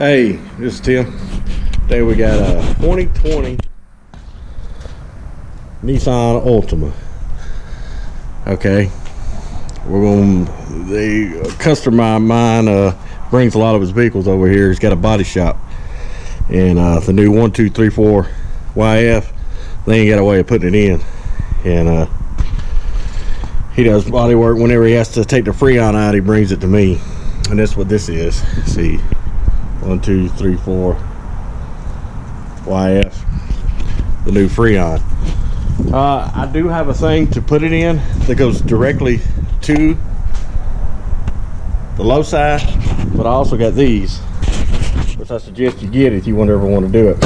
Hey, this is Tim. Today we got a 2020 Nissan Altima. Okay, the customer of mine brings a lot of his vehicles over here. He's got a body shop, and the new 1234 YF, they ain't got a way of putting it in, and he does body work. Whenever he has to take the Freon out, he brings it to me, and that's what this is. See, 1234 YF, the new Freon. I do have a thing to put it in that goes directly to the low side, but I also got these, which I suggest you get if you ever want to do it.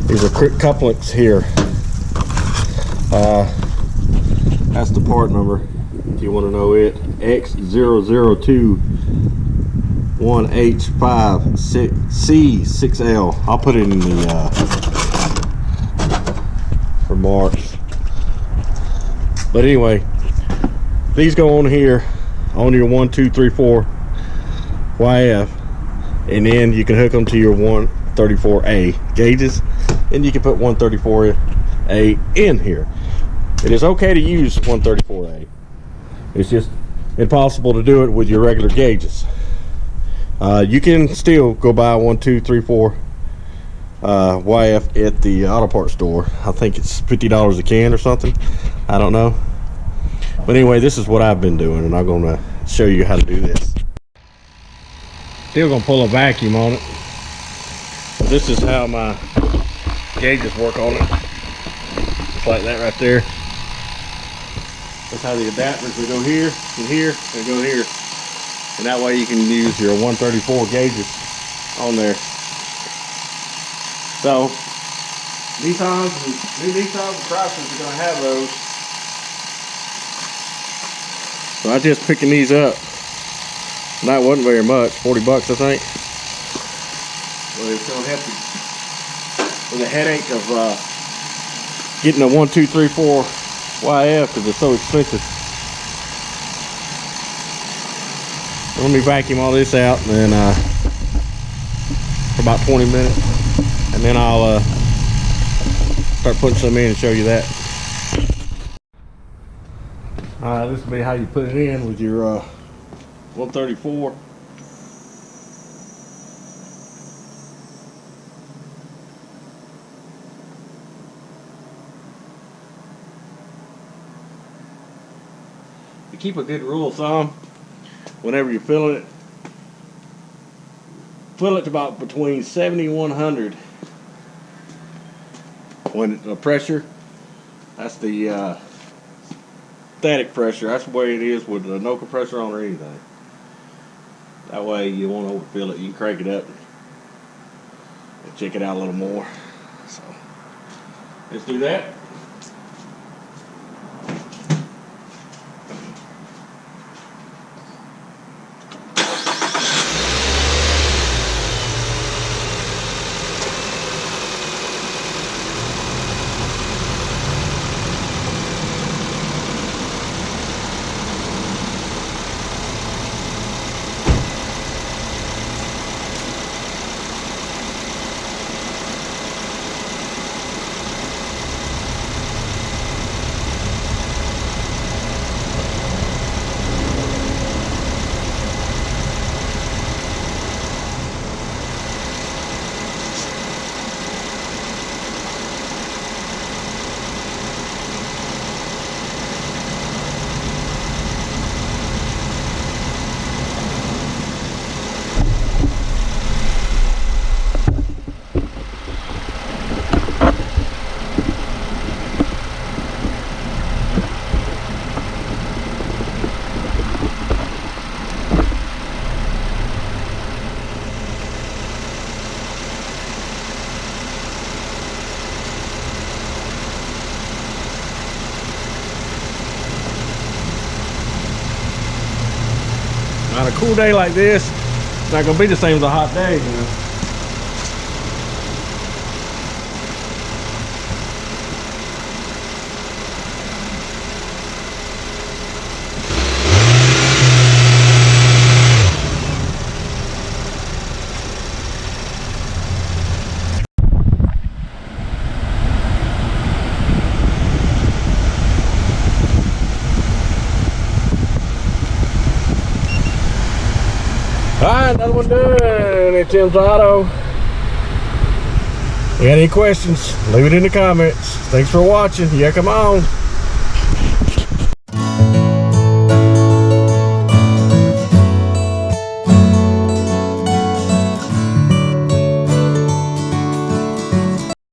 These are quick couplings here. That's the part number if you want to know it. X0021H5C6L. I'll put it in the remarks. But anyway, these go on here on your 1234 YF, and then you can hook them to your 134A gauges, and you can put 134A in here. It is okay to use 134A. It's just impossible to do it with your regular gauges. You can still go buy 1234 YF at the auto parts store. I think it's $50 a can or something. I don't know. But anyway, this is what I've been doing, and I'm gonna show you how to do this. Still gonna pull a vacuum on it. This is how my gauges work on it. Just like that right there. That's how the adapters will go here and here and go here. And that way you can use your 134 gauges on there. So, new Nissans and Chryslers are going to have those. So I'm just picking these up. And that wasn't very much, 40 bucks I think. Well, it's going to help you with the headache of getting a 1234 YF because it's so expensive. So let me vacuum all this out, and then for about 20 minutes, and then I'll start putting some in and show you that. This will be how you put it in with your 134. To keep a good rule of thumb, whenever you're filling it, fill it to about between 70 and 100 when the pressure, that's the static pressure. That's the way it is with no compressor on or anything. That way you won't overfill it. You can crank it up and check it out a little more. So let's do that. On a cool day like this, it's not gonna be the same as a hot day, you know. Alright, another one done at Tim's Auto. You got any questions? Leave it in the comments. Thanks for watching. Yeah, come on.